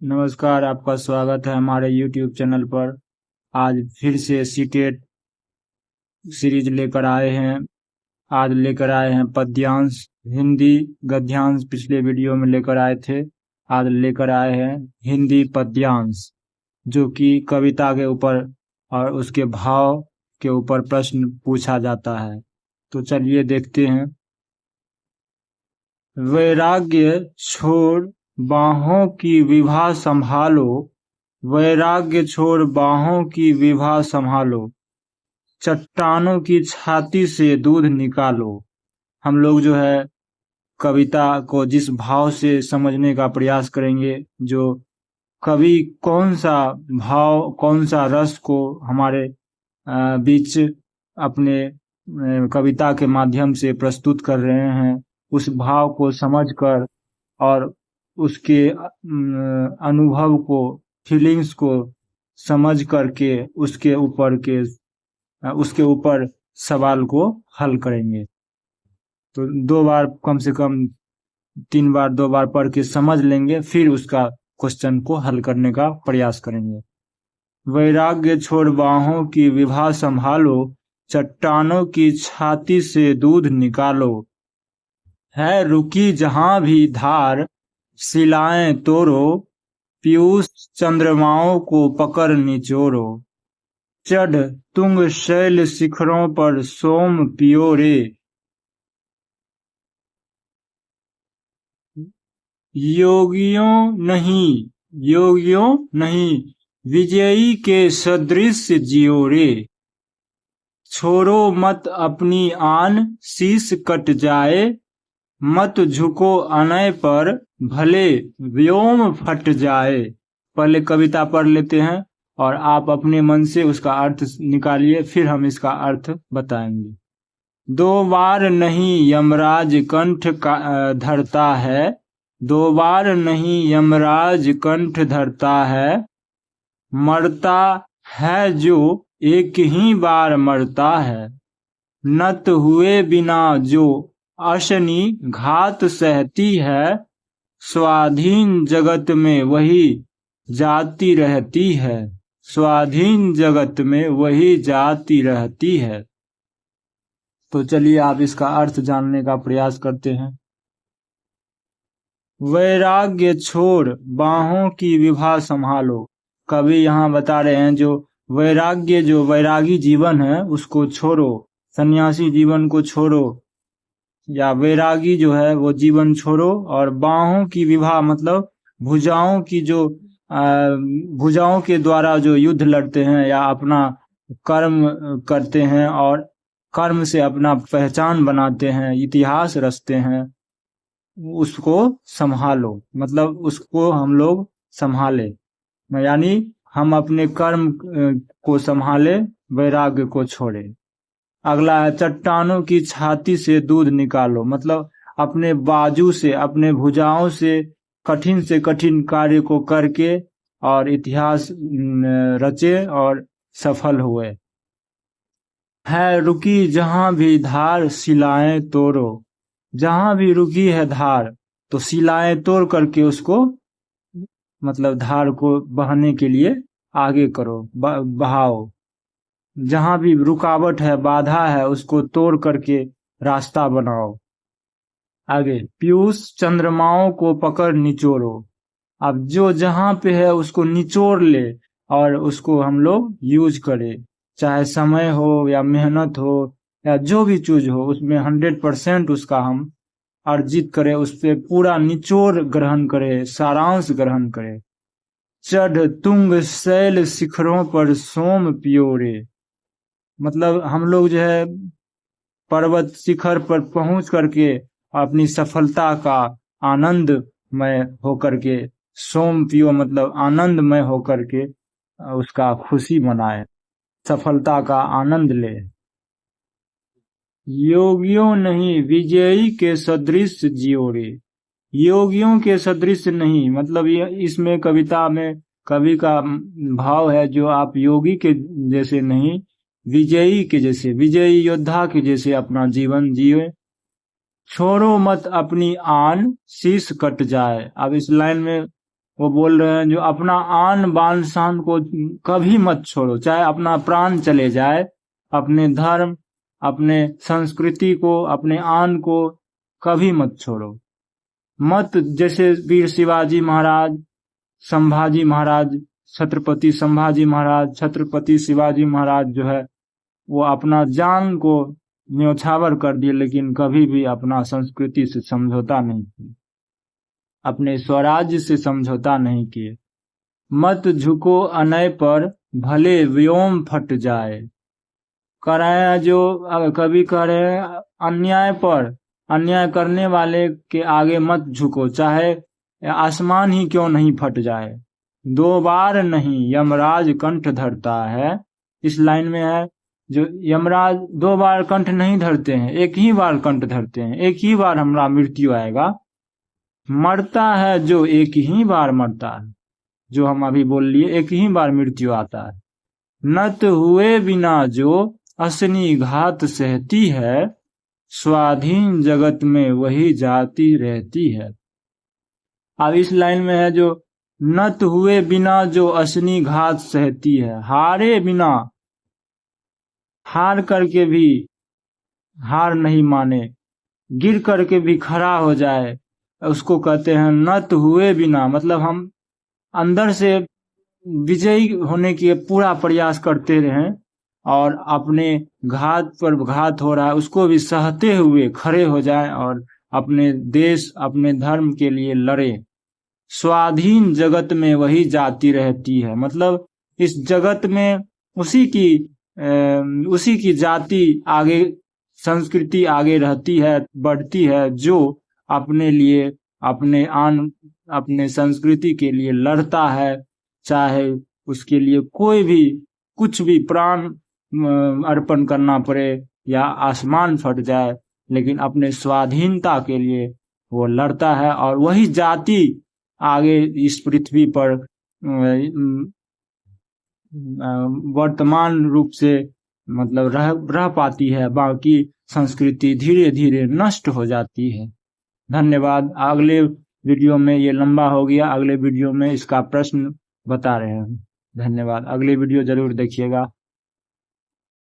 नमस्कार, आपका स्वागत है हमारे YouTube चैनल पर। आज फिर से सीटेट सीरीज लेकर आए हैं। आज लेकर आए हैं पद्यांश, हिंदी गद्यांश पिछले वीडियो में लेकर आए थे। आज लेकर आए हैं हिंदी पद्यांश, जो कि कविता के ऊपर और उसके भाव के ऊपर प्रश्न पूछा जाता है। तो चलिए देखते हैं। वैराग्य छोड़ बाहों की विभा संभालो, वैराग्य छोड़ बाहों की विभा संभालो, चट्टानों की छाती से दूध निकालो। हम लोग जो है कविता को जिस भाव से समझने का प्रयास करेंगे, जो कवि कौन सा भाव कौन सा रस को हमारे बीच अपने कविता के माध्यम से प्रस्तुत कर रहे हैं, उस भाव को समझकर और उसके अनुभव को, फीलिंग्स को समझ करके उसके ऊपर सवाल को हल करेंगे। तो 2 बार, कम से कम 3 बार 2 बार पढ़ के समझ लेंगे, फिर उसका क्वेश्चन को हल करने का प्रयास करेंगे। वैराग्य छोड़ बाहों की विभा संभालो, चट्टानों की छाती से दूध निकालो। है रुकी जहां भी धार, शिलाएं तोड़ो, पीयूष चंद्रमाओं को पकड़ निचोड़ो। चढ़ तुंग शैल शिखरों पर सोम पियो रे, योगियों नहीं विजयी के सदृश जियो रे। छोड़ो मत अपनी आन, शीश कट जाए, मत झुको अनय पर, भले व्योम फट जाए। पहले कविता पढ़ लेते हैं और आप अपने मन से उसका अर्थ निकालिए, फिर हम इसका अर्थ बताएंगे। 2 बार नहीं यमराज कंठ धरता है, 2 बार नहीं यमराज कंठ धरता है, मरता है जो एक ही बार मरता है। नत हुए बिना जो अशनि घात सहती है, स्वाधीन जगत में वही जाती रहती है, स्वाधीन जगत में वही जाती रहती है। तो चलिए आप इसका अर्थ जानने का प्रयास करते हैं। वैराग्य छोड़ बाहों की विभा संभालो। कवि यहाँ बता रहे हैं जो वैरागी जीवन है उसको छोड़ो, सन्यासी जीवन को छोड़ो, या वैरागी जो है वो जीवन छोड़ो, और बाहों की विभा मतलब भुजाओं के द्वारा जो युद्ध लड़ते हैं या अपना कर्म करते हैं और कर्म से अपना पहचान बनाते हैं, इतिहास रचते हैं, उसको संभालो। मतलब उसको हम लोग संभाले, यानी हम अपने कर्म को संभाले, वैराग्य को छोड़े। अगला है चट्टानों की छाती से दूध निकालो। मतलब अपने बाजू से, अपने भुजाओं से कठिन कार्य को करके और इतिहास रचे और सफल हुए। है रुकी जहां भी धार, शिलाएं तोड़ो। जहां भी रुकी है धार, तो शिलाएं तोड़ करके उसको, मतलब धार को बहने के लिए आगे करो, बहाओ। जहां भी रुकावट है, बाधा है, उसको तोड़ करके रास्ता बनाओ। आगे, पीयूष चंद्रमाओं को पकड़ निचोड़ो। अब जो जहां पे है उसको निचोड़ ले और उसको हम लोग यूज करें, चाहे समय हो या मेहनत हो या जो भी चीज हो, उसमें 100% उसका हम अर्जित करें, उस पर पूरा निचोड़ ग्रहण करें, सारांश ग्रहण करें। चढ़ तुंग शैल शिखरों पर सोम पियो रे। मतलब हम लोग जो है पर्वत शिखर पर पहुंच करके अपनी सफलता का आनंदमय होकर के, सोम पियो मतलब आनंदमय होकर के उसका खुशी मनाए, सफलता का आनंद ले। योगियों नहीं विजयी के सदृश जियो रे। योगियों के सदृश नहीं, मतलब ये इसमें कविता में कवि का भाव है जो आप योगी के जैसे नहीं, विजयी के जैसे, विजयी योद्धा के जैसे अपना जीवन जिए। छोड़ो मत अपनी आन, शीश कट जाए। अब इस लाइन में वो बोल रहे हैं जो अपना आन बान शान को कभी मत छोड़ो, चाहे अपना प्राण चले जाए, अपने धर्म, अपने संस्कृति को, अपने आन को कभी मत छोड़ो। मत, जैसे वीर शिवाजी महाराज, संभाजी महाराज, छत्रपति संभाजी महाराज, छत्रपति शिवाजी महाराज जो है वो अपना जान को न्यौछावर कर दिए, लेकिन कभी भी अपना संस्कृति से समझौता नहीं किया, अपने स्वराज्य से समझौता नहीं किए। मत झुको अनय पर, भले व्योम फट जाए। कह रहे हैं जो कभी कह रहे हैं अन्याय पर, अन्याय करने वाले के आगे मत झुको, चाहे आसमान ही क्यों नहीं फट जाए। 2 बार नहीं यमराज कंठ धरता है। इस लाइन में है जो यमराज 2 बार कंठ नहीं धरते हैं, एक ही बार कंठ धरते हैं, एक ही बार हमारा मृत्यु आएगा। मरता है जो एक ही बार मरता है, जो हम अभी बोल लिए, एक ही बार मृत्यु आता है। नत हुए बिना जो असनी घात सहती है, स्वाधीन जगत में वही जाती रहती है। अब इस लाइन में है जो नत हुए बिना जो असनी घात सहती है, हारे बिना, हार करके भी हार नहीं माने, गिर करके भी खड़ा हो जाए, उसको कहते हैं नत हुए बिना। मतलब हम अंदर से विजयी होने के पूरा प्रयास करते रहें और अपने घात पर घात हो रहा है उसको भी सहते हुए खड़े हो जाएं और अपने देश, अपने धर्म के लिए लड़े। स्वाधीन जगत में वही जाती रहती है, मतलब इस जगत में उसी की जाति आगे, संस्कृति आगे रहती है, बढ़ती है, जो अपने लिए, अपने संस्कृति के लिए लड़ता है, चाहे उसके लिए कोई भी कुछ भी प्राण अर्पण करना पड़े या आसमान फट जाए, लेकिन अपने स्वाधीनता के लिए वो लड़ता है। और वही जाति आगे इस पृथ्वी पर वर्तमान रूप से मतलब रह पाती है, बाकी संस्कृति धीरे धीरे नष्ट हो जाती है। धन्यवाद। अगले वीडियो में, ये लंबा हो गया, अगले वीडियो में इसका प्रश्न बता रहे हैं। धन्यवाद। अगले वीडियो जरूर देखिएगा।